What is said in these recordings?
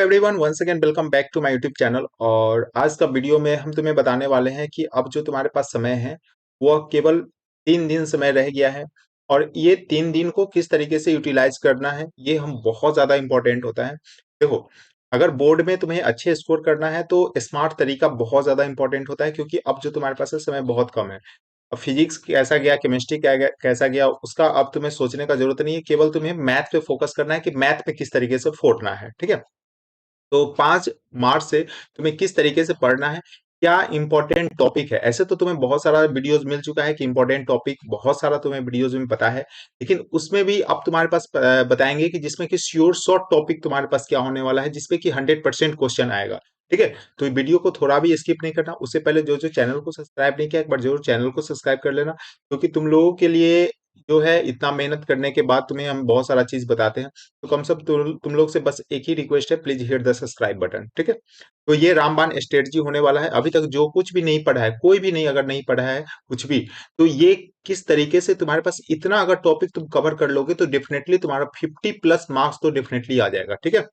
Everyone once again welcome back to my YouTube channel. और आज का वीडियो में हम तुम्हें बताने वाले हैं कि अब जो तुम्हारे पास समय है वह केवल 3 दिन समय रह गया है। और ये 3 दिन को किस तरीके से यूटिलाइज करना है ये हम बहुत ज्यादा इंपॉर्टेंट होता है। देखो, अगर बोर्ड में तुम्हें अच्छे स्कोर करना है तो स्मार्ट तरीका बहुत ज्यादा इंपॉर्टेंट होता है, क्योंकि अब जो तुम्हारे पास है समय बहुत कम है। अब फिजिक्स कैसा गया, केमिस्ट्री कैसा गया, उसका अब तुम्हें सोचने का जरूरत नहीं है। केवल तुम्हें मैथ पे फोकस करना है कि मैथ पे किस तरीके से फोड़ना है। ठीक है, तो 5 मार्च से तुम्हें किस तरीके से पढ़ना है, क्या इंपॉर्टेंट टॉपिक है। ऐसे तो तुम्हें बहुत सारा वीडियोस मिल चुका है कि इंपॉर्टेंट टॉपिक बहुत सारा तुम्हें वीडियोस में पता है, लेकिन उसमें भी अब तुम्हारे पास बताएंगे कि जिसमें कि श्योर शॉर्ट टॉपिक तुम्हारे पास क्या होने वाला है, जिसपे कि 100% क्वेश्चन आएगा। ठीक है, तो वीडियो को थोड़ा भी स्किप नहीं करना। उससे पहले जो जो चैनल को सब्सक्राइब नहीं किया, एक बार जरूर चैनल को सब्सक्राइब कर लेना, क्योंकि तुम लोगों के लिए जो है इतना मेहनत करने के बाद तुम्हें हम बहुत सारा चीज बताते हैं। तो कम से कम तुम लोग से बस एक ही रिक्वेस्ट है, please hit the subscribe button. ठीक है, तो ये रामबाण स्ट्रेटजी होने वाला है। अभी तक जो कुछ भी नहीं पढ़ा है, कोई भी नहीं अगर नहीं पढ़ा है कुछ भी, तो ये किस तरीके से तुम्हारे पास इतना अगर टॉपिक तुम कवर कर लोगे तो डेफिनेटली तुम्हारा 50+ मार्क्स तो डेफिनेटली आ जाएगा। ठीक है,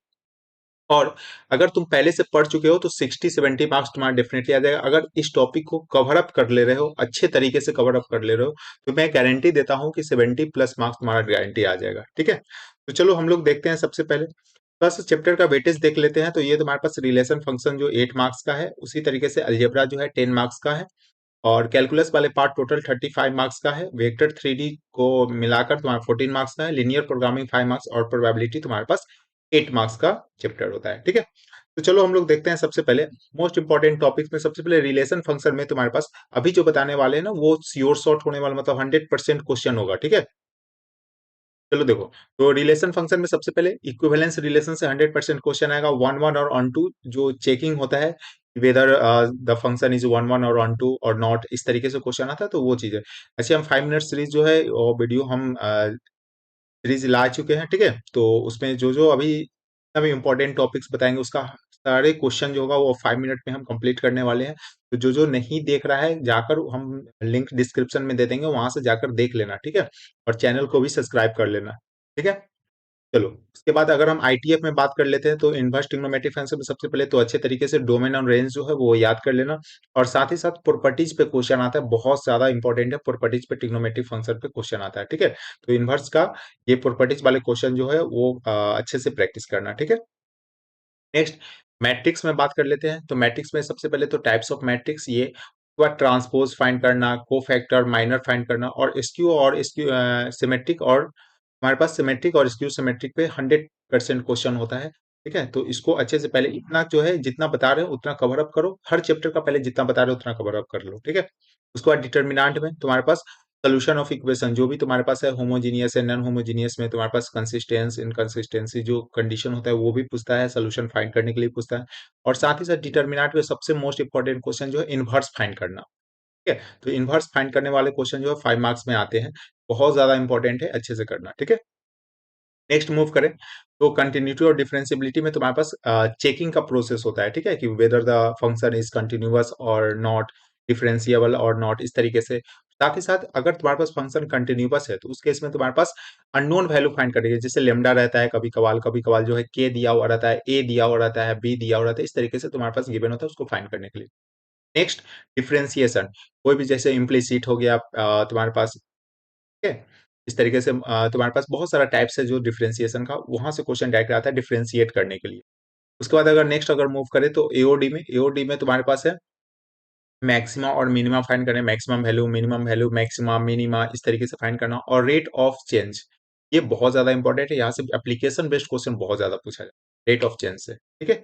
और अगर तुम पहले से पढ़ चुके हो तो 60-70 मार्क्स तुम्हारा डेफिनेटली आ जाएगा। अगर इस टॉपिक को कवर अप कर ले रहे हो, अच्छे तरीके से कवर अप कर ले रहे हो, तो मैं गारंटी देता हूं कि 70+ मार्क्स तुम्हारा गारंटी आ जाएगा। ठीक है, तो चलो हम लोग देखते हैं। सबसे पहले फर्स्ट चैप्टर का वेटेज देख लेते हैं। तो ये तुम्हारे पास रिलेशन फंक्शन जो 8 मार्क्स का है, उसी तरीके से अलजेब्रा जो है 10 मार्क्स का है, और कैलकुलस वाले पार्ट टोटल 35 मार्क्स का है। वेक्टर 3D को मिलाकर तुम्हारा 14 मार्क्स का है। लिनियर प्रोग्रामिंग 5 मार्क्स और प्रोबेबिलिटी तुम्हारे पास 8 मार्क्स का चैप्टर होता है। ठीक है, तो चलो हम लोग देखते हैं। सबसे पहले मोस्ट इंपॉर्टेंट टॉपिक्स में सबसे पहले रिलेशन फंक्शन में तुम्हारे पास अभी जो बताने वाले हैं ना, वो श्योर शॉर्ट होने वाला, मतलब 100% क्वेश्चन होगा। ठीक है, चलो देखो, तो रिलेशन फंक्शन में सबसे पहले इक्विवेलेंस रिलेशन से 100% क्वेश्चन आएगा। वन वन और ऑन टू जो चेकिंग होता है, whether the function is one one और ऑन टू और नॉट, इस तरीके से क्वेश्चन आता है, तो वो चीज है। अच्छा, हम 5 मिनट सीरीज जो है वो वीडियो हम सीरीज ला चुके हैं। ठीक है, तो उसमें जो जो अभी अभी इंपॉर्टेंट टॉपिक्स बताएंगे, उसका सारे क्वेश्चन जो होगा वो 5 मिनट में हम कंप्लीट करने वाले हैं। तो जो जो नहीं देख रहा है, जाकर हम लिंक डिस्क्रिप्शन में दे देंगे, वहां से जाकर देख लेना। ठीक है, और चैनल को भी सब्सक्राइब कर लेना। ठीक है, चलो उसके बाद अगर हम आईटीएफ में बात कर लेते हैं, तो इनवर्स ट्रिग्नोमेट्रिक फंक्शन में सबसे पहले तो अच्छे तरीके से डोमेन और रेंज जो है वो याद कर लेना। और साथ ही साथ प्रॉपर्टीज पे क्वेश्चन आता है, बहुत ज्यादा इंपॉर्टेंट है। प्रॉपर्टीज पे ट्रिग्नोमेट्रिक फंक्शन पे क्वेश्चन आता है। ठीक है, तो इनवर्स का ये प्रॉपर्टीज वाले क्वेश्चन जो है वो अच्छे से प्रैक्टिस करना। ठीक है, नेक्स्ट मैट्रिक्स में बात कर लेते हैं। तो मैट्रिक्स में सबसे पहले तो टाइप्स ऑफ मैट्रिक्स, ये ट्रांसपोज फाइंड करना, कोफैक्टर माइनर फाइंड करना, और स्क्यू सिमेट्रिक, और हमारे पास सिमेट्रिक और स्क्यू सिमेट्रिक पे 100% क्वेश्चन होता है। ठीक है, तो इसको अच्छे से पहले इतना जो है जितना बता रहे हो उतना कवर अप करो। हर चैप्टर का पहले जितना बता रहे हो उतना कवर अप कर लो। ठीक है, उसके बाद डिटर्मिनेंट में तुम्हारे पास सोल्यूशन ऑफ इक्वेशन जो भी तुम्हारे पास है, होमोजीनियस है, नॉन होमोजीनियस में तुम्हारे पास कंसिस्टेंस इनकंसिस्टेंसी जो कंडीशन होता है वो भी पूछता है, सोल्यूशन फाइंड करने के लिए पूछता है। और साथ ही साथ डिटर्मिनेंट में सबसे मोस्ट इंपॉर्टेंट क्वेश्चन जो है इनवर्स फाइंड करना। ठीक है, तो इनवर्स फाइंड करने वाले क्वेश्चन जो है 5 मार्क्स में आते हैं, बहुत ज्यादा इंपॉर्टेंट है, अच्छे से करना। ठीक है, नेक्स्ट मूव करें तो कंटिन्यूटी और डिफरेंशियबिलिटी में तुम्हारे पास चेकिंग का प्रोसेस होता है। ठीक है, कि whether the function is continuous और नॉट, डिफरेंशिएबल और नॉट, इस तरीके से। साथ ही साथ अगर तुम्हारे पास फंक्शन कंटिन्यूअस है तो उस केस में तुम्हारे पास अननोन वैल्यू फाइंड करेंगे, जैसे लेमडा रहता है, कभी कभार जो है के दिया हुआ रहता है, ए दिया हुआ रहता है, बी दिया हुआ रहता है, इस तरीके से तुम्हारे पास गिवन होता है उसको फाइंड करने के लिए। नेक्स्ट डिफरेंशिएशन, कोई भी जैसे इम्प्लीसिट हो गया तुम्हारे पास। ठीक है, इस तरीके से तुम्हारे पास बहुत सारा टाइप्स है जो डिफरेंशिएशन का, वहां से क्वेश्चन डायरेक्ट आता है डिफरेंशिएट करने के लिए। उसके बाद अगर नेक्स्ट अगर मूव करें तो एओडी में तुम्हारे पास है मैक्सिमा और मिनिमा फाइंड करना, maximum value, minimum value, maxima minima, इस तरीके से फाइंड करना। और रेट ऑफ चेंज, ये बहुत ज्यादा इंपॉर्टेंट है, यहाँ से एप्लीकेशन बेस्ड क्वेश्चन बहुत ज्यादा पूछा जाए रेट ऑफ चेंज से। ठीक है,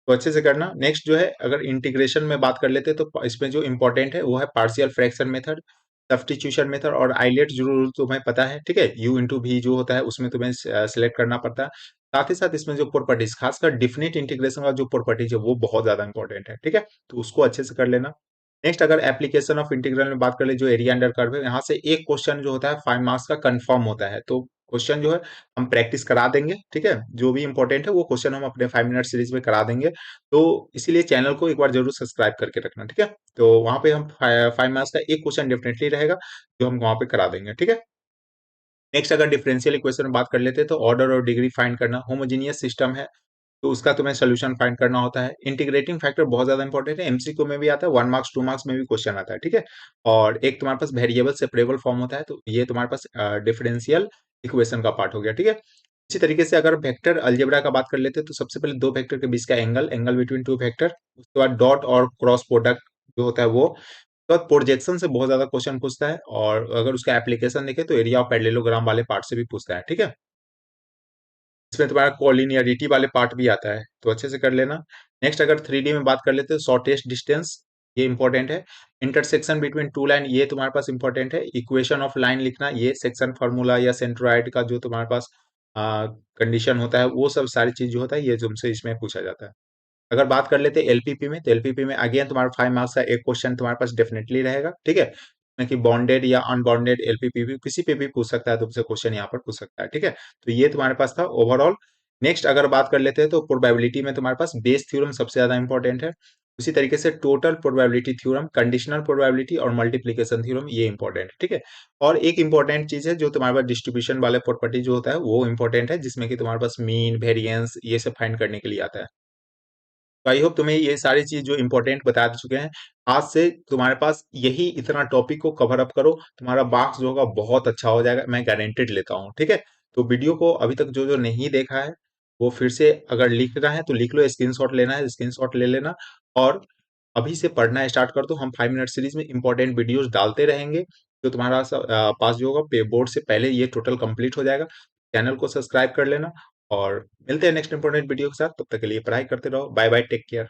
तो अच्छे से करना। नेक्स्ट जो है अगर इंटीग्रेशन में बात कर लेते हैं तो इसमें जो इंपॉर्टेंट है वो है partial fraction method, substitution method और आइलेट जो तुम्हें पता है। ठीक है, यू इंटू भी जो होता है उसमें तुम्हें सिलेक्ट करना पड़ता है। साथ ही साथ इसमें जो प्रॉपर्टीज, खासकर डिफिनिट इंटीग्रेशन का जो प्रॉपर्टीज है वो बहुत ज्यादा इंपॉर्टेंट है। ठीक है, तो उसको अच्छे से कर लेना। नेक्स्ट अगर एप्लीकेशन ऑफ इंटीग्रल में बात कर ले, जो एरिया अंडर कर्व है, यहाँ से एक क्वेश्चन जो होता है 5 मार्क्स का कंफर्म होता है, तो क्वेश्चन जो है हम प्रैक्टिस करा देंगे। ठीक है, जो भी इंपॉर्टेंट है वो क्वेश्चन हम अपने 5 मिनट सीरीज में करा देंगे। तो इसीलिए चैनल को एक बार जरूर सब्सक्राइब करके रखना। ठीक है, तो वहां पे हम 5 मार्क्स का एक क्वेश्चन डेफिनेटली रहेगा जो हम वहां पे करा देंगे। ठीक है, नेक्स्ट अगर डिफरेंशियल इक्वेशन में बात कर लेते हैं तो ऑर्डर और डिग्री फाइंड करना, होमोजीनियस सिस्टम है तो उसका तुम्हें सोल्यूशन फाइंड करना होता है। इंटीग्रेटिंग फैक्टर बहुत ज्यादा इंपॉर्टेंट है, एमसीक्यू में भी आता है, 1 मार्क्स 2 मार्क्स में भी क्वेश्चन आता है, ठीक है। और एक तुम्हारे पास वेरिएबल सेपरेबल फॉर्म होता है, तो ये तुम्हारे पास डिफरेंशियल इक्वेशन का पार्ट हो गया, ठीक है। इसी तरीके से अगर वेक्टर अलजेब्रा का बात कर लेते हैं, तो सबसे पहले दो वेक्टर के बीच का angle, angle between two vector, उसके बाद डॉट और क्रॉस प्रोडक्ट जो होता है वो, उसके बाद प्रोजेक्शन से बहुत ज्यादा क्वेश्चन पूछता है, और अगर उसका एप्लीकेशन देखे तो एरिया ऑफ पैरेललोग्राम वाले पार्ट से भी पूछता है, ठीक है। इसमें तुम्हारा कोलिनियरिटी वाले पार्ट भी आता है, तो अच्छे से कर लेना। नेक्स्ट अगर 3D में बात कर लेते हैं, शॉर्टेस्ट डिस्टेंस, ये इंपॉर्टेंट है। इंटरसेक्शन बिटवीन टू लाइन, ये तुम्हारे पास इंपॉर्टेंट है। इक्वेशन ऑफ लाइन लिखना, ये सेक्शन फार्मूला या सेंट्रोइड का जो तुम्हारे पास कंडीशन होता है, वो सब सारी चीज जो होता है ये तुमसे इसमें पूछा जाता है। अगर बात कर लेते हैं एलपीपी में, तो एलपीपी में अगेन तुम्हारा 5 मार्क्स का एक क्वेश्चन तुम्हारे पास डेफिनेटली रहेगा, ठीक है, जिसमें कि बॉन्डेड या अनबॉन्डेड एलपीपी भी किसी पे भी पूछ सकता है, तुमसे क्वेश्चन यहाँ पर पूछ सकता है, ठीक है। तो ये तुम्हारे पास था ओवरऑल। नेक्स्ट अगर बात कर लेते हैं, तो प्रोबेबिलिटी में तुम्हारे पास बेस थ्योरम सबसे ज्यादा इंपॉर्टेंट है। उसी तरीके से total probability theorem, conditional probability और मल्टीप्लीकेशन थ्योरम, ये इंपॉर्टेंट है, ठीक है। और एक इंपॉर्टेंट चीज है जो तुम्हारे पास डिस्ट्रीब्यूशन वाले प्रॉपर्टी जो होता है वो इंपॉर्टेंट है, जिसमें कि तुम्हारे पास मीन वेरिएंस ये सब फाइंड करने के लिए आता है। तो आई होप तुम्हें ये सारी चीज जो इंपॉर्टेंट बता चुके हैं। आज से तुम्हारे पास यही इतना टॉपिक को कवर अप करो, तुम्हारा मार्क्स जो होगा बहुत अच्छा हो जाएगा, मैं गारंटेड लेता हूँ, ठीक है। तो वीडियो को अभी तक जो जो नहीं देखा है, वो फिर से अगर लिखना है तो लिख लो, स्क्रीनशॉट लेना है स्क्रीनशॉट ले लेना, और अभी से पढ़ना स्टार्ट कर दो। हम 5 मिनट सीरीज में इंपॉर्टेंट वीडियोस डालते रहेंगे, जो तुम्हारा पास जो होगा पे बोर्ड से पहले ये टोटल कंप्लीट हो जाएगा। चैनल को सब्सक्राइब कर लेना, और मिलते हैं नेक्स्ट इंपॉर्टेंट वीडियो के साथ। तब तक के लिए पढ़ाई करते रहो। Bye bye, take care.